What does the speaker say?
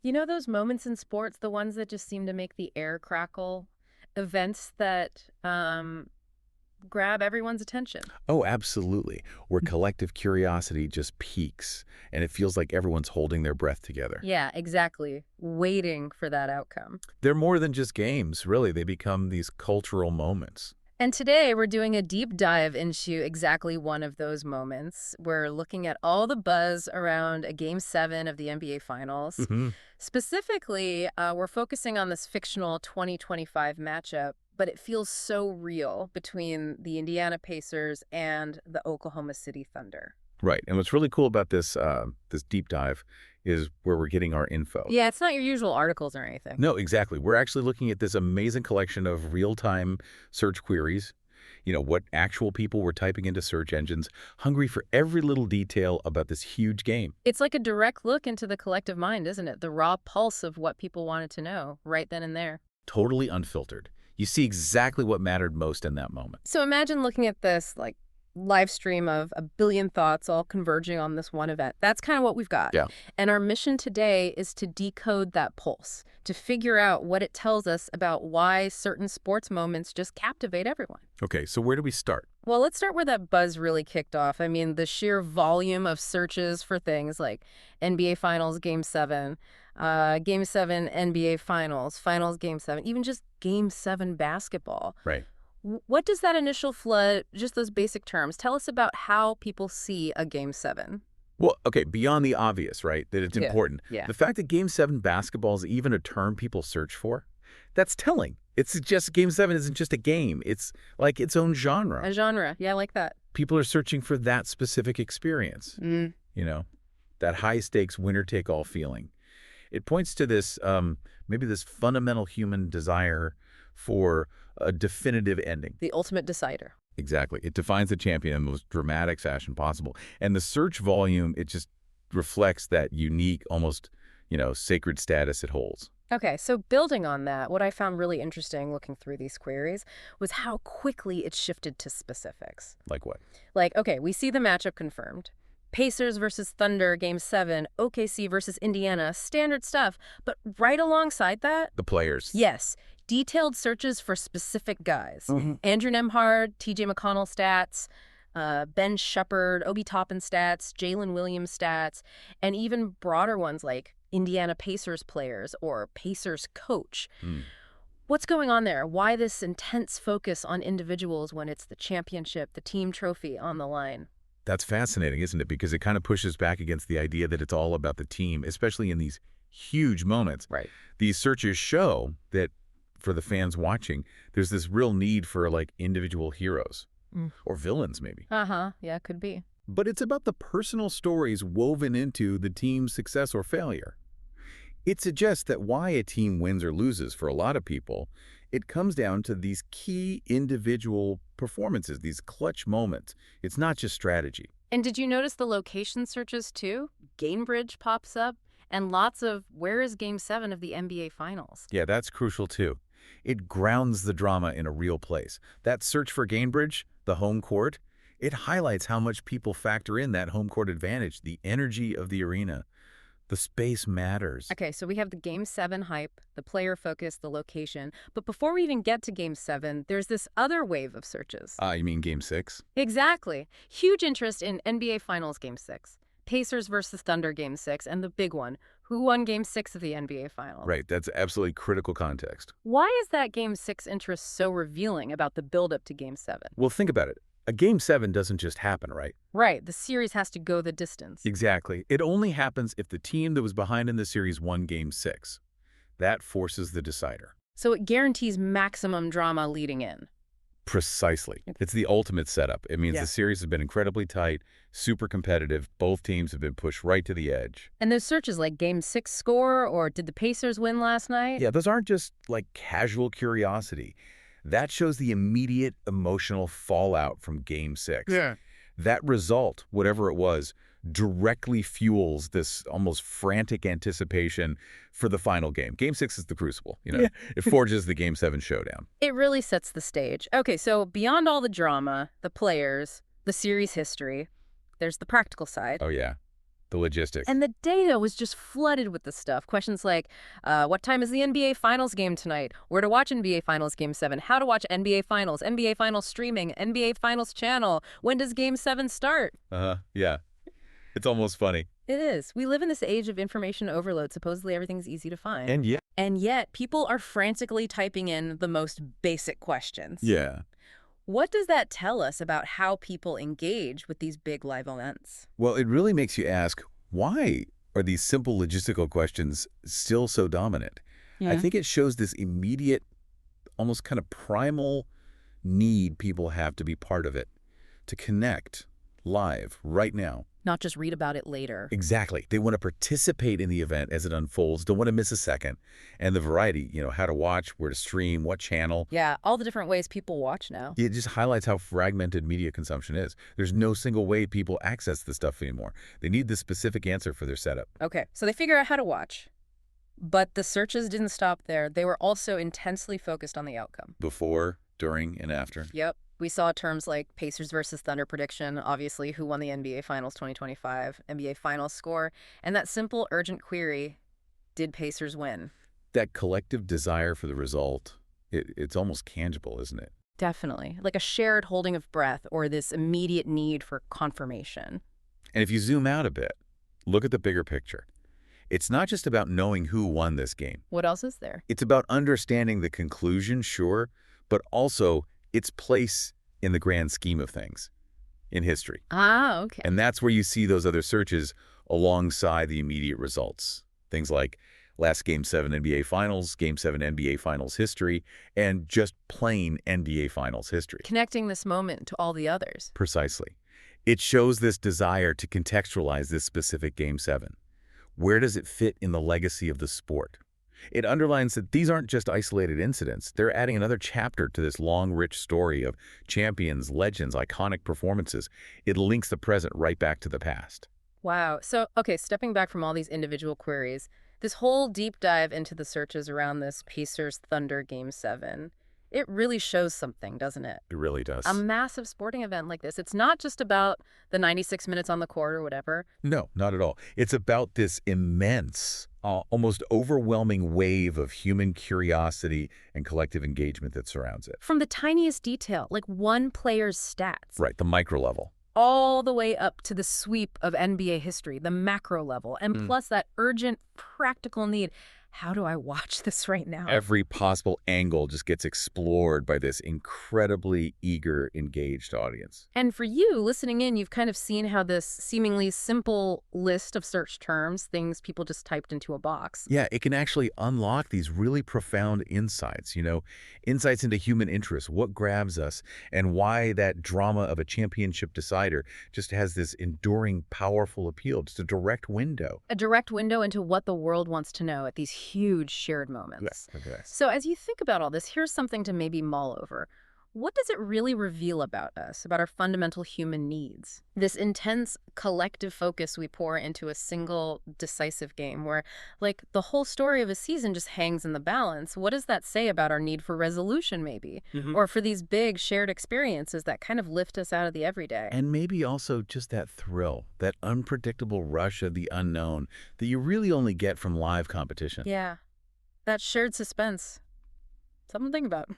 You know those moments in sports, the ones that just seem to make the air crackle? Events that grab everyone's attention. Oh, absolutely. Where collective curiosity just peaks, and it feels like everyone's holding their breath together. Yeah, exactly. Waiting for that outcome. They're more than just games, really. They become these cultural moments. And today we're doing a deep dive into exactly one of those moments. We're looking at all the buzz around a Game 7 of the NBA Finals. Hmm. Specifically, we're focusing on this fictional 2025 matchup, but it feels so real between the Indiana Pacers and the Oklahoma City Thunder. Right. And what's really cool about this deep dive is where we're getting our info. Yeah, it's not your usual articles or anything. No, exactly. We're actually looking at this amazing collection of real-time search queries, what actual people were typing into search engines, hungry for every little detail about this huge game. It's like a direct look into the collective mind, isn't it? The raw pulse of what people wanted to know right then and there. Totally unfiltered. You see exactly what mattered most in that moment. So imagine looking at this like live stream of a billion thoughts all converging on this one event. That's kind of what we've got. Yeah. And our mission today is to decode that pulse, to figure out what it tells us about why certain sports moments just captivate everyone. Okay, so where do we start? Well, let's start where that buzz really kicked off. I mean, the sheer volume of searches for things like NBA Finals Game 7, Game 7 NBA Finals, Finals Game 7, even just Game 7 basketball. Right. What does that initial flood, just those basic terms, tell us about how people see a Game 7? Well, okay, beyond the obvious, right, that it's important. Yeah. The fact that Game 7 basketball is even a term people search for, that's telling. It's just Game 7 isn't just a game. It's like its own genre. A genre. Yeah, I like that. People are searching for that specific experience, that high-stakes, winner-take-all feeling. It points to this, maybe this fundamental human desire for a definitive ending. The ultimate decider. Exactly. It defines the champion in the most dramatic fashion possible. And the search volume, it just reflects that unique, almost, sacred status it holds. Okay, so building on that, what I found really interesting looking through these queries was how quickly it shifted to specifics. Like what? Like, okay, we see the matchup confirmed. Pacers versus Thunder, Game 7, OKC versus Indiana, standard stuff. But right alongside that, The players. yes, detailed searches for specific guys. Andrew Nemhard, TJ McConnell stats, Ben Shepard, Obi Toppin stats, Jalen Williams stats, and even broader ones like Indiana Pacers players or Pacers coach. What's going on there? Why this intense focus on individuals when it's the championship, the team trophy on the line? That's fascinating, isn't it? Because it kind of pushes back against the idea that it's all about the team, especially in these huge moments. Right. These searches show that for the fans watching, there's this real need for like individual heroes or villains maybe. Yeah, could be. But it's about the personal stories woven into the team's success or failure. It suggests that why a team wins or loses for a lot of people, it comes down to these key individual performances, these clutch moments. It's not just strategy. And did you notice the location searches too? Gainbridge pops up, and lots of where is Game 7 of the NBA Finals? Yeah, that's crucial too. It grounds the drama in a real place. That search for Gainbridge, the home court, it highlights how much people factor in that home court advantage, the energy of the arena. The space matters. Okay, so we have the Game 7 hype, the player focus, the location. But before we even get to Game 7, there's this other wave of searches. You mean Game 6? Exactly. Huge interest in NBA Finals Game 6. Pacers versus Thunder Game 6, and the big one, who won Game 6 of the NBA Finals? Right, that's absolutely critical context. Why is that Game 6 interest so revealing about the build-up to Game 7? Well, think about it. A Game 7 doesn't just happen, right? Right, the series has to go the distance. Exactly. It only happens if the team that was behind in the series won Game 6. That forces the decider. So it guarantees maximum drama leading in. Precisely. It's the ultimate setup. It means the series has been incredibly tight, super competitive. Both teams have been pushed right to the edge. And those searches like Game 6 score or did the Pacers win last night? Yeah, those aren't just like casual curiosity. That shows the immediate emotional fallout from Game 6. Yeah. That result, whatever it was, directly fuels this almost frantic anticipation for the final game. Game 6 is the crucible, It forges the Game 7 showdown. It really sets the stage. Okay, so beyond all the drama, the players, the series history, there's the practical side. Oh, yeah. the logistics. And the data was just flooded with the stuff. Questions like, what time is the NBA Finals game tonight? Where to watch NBA Finals Game 7? How to watch NBA Finals streaming, NBA Finals channel. When does Game 7 start? Yeah. It's almost funny. It is. We live in this age of information overload. Supposedly everything's easy to find. And yet, people are frantically typing in the most basic questions. yeah. What does that tell us about how people engage with these big live events? Well, it really makes you ask, why are these simple logistical questions still so dominant? I think it shows this immediate, almost kind of primal need people have to be part of it, to connect live right now. Not just read about it later. Exactly. They want to participate in the event as it unfolds, don't want to miss a second. And the variety, how to watch, where to stream, what channel. Yeah, all the different ways people watch now. It just highlights how fragmented media consumption is. There's no single way people access this stuff anymore. They need the specific answer for their setup. Okay, so they figure out how to watch. But the searches didn't stop there. They were also intensely focused on the outcome. Before, during, and after. Yep. We saw terms like Pacers versus Thunder prediction, obviously, who won the NBA Finals 2025, NBA Finals score, and that simple, urgent query, did Pacers win? That collective desire for the result, it's almost tangible, isn't it? Definitely. Like a shared holding of breath or this immediate need for confirmation. And if you zoom out a bit, look at the bigger picture. It's not just about knowing who won this game. What else is there? It's about understanding the conclusion, sure, but also its place in the grand scheme of things in history. Ah, okay. And that's where you see those other searches alongside the immediate results. Things like last Game 7 NBA Finals, Game 7 NBA Finals history, and just plain NBA Finals history. Connecting this moment to all the others. Precisely. It shows this desire to contextualize this specific Game 7. Where does it fit in the legacy of the sport? It underlines that these aren't just isolated incidents. They're adding another chapter to this long, rich story of champions, legends, iconic performances. It links the present right back to the past. Wow. So, okay, stepping back from all these individual queries, this whole deep dive into the searches around this Pacers-Thunder Game 7, it really shows something, doesn't it? It really does. A massive sporting event like this. It's not just about the 96 minutes on the court or whatever. No, not at all. It's about this immense, almost overwhelming wave of human curiosity and collective engagement that surrounds it. From the tiniest detail, like one player's stats. Right, the micro level. All the way up to the sweep of NBA history, the macro level, and plus that urgent, practical need. How do I watch this right now? Every possible angle just gets explored by this incredibly eager, engaged audience. And for you, listening in, you've kind of seen how this seemingly simple list of search terms, things people just typed into a box. Yeah, it can actually unlock these really profound insights, insights into human interest, what grabs us, and why that drama of a championship decider just has this enduring, powerful appeal. Just a direct window. A direct window into what the world wants to know at these huge shared moments. Okay. So as you think about all this, here's something to maybe mull over. What does it really reveal about us, about our fundamental human needs? This intense collective focus we pour into a single decisive game where, like, the whole story of a season just hangs in the balance. What does that say about our need for resolution, maybe? Or for these big shared experiences that kind of lift us out of the everyday? And maybe also just that thrill, that unpredictable rush of the unknown that you really only get from live competition. Yeah, that shared suspense. Something to think about.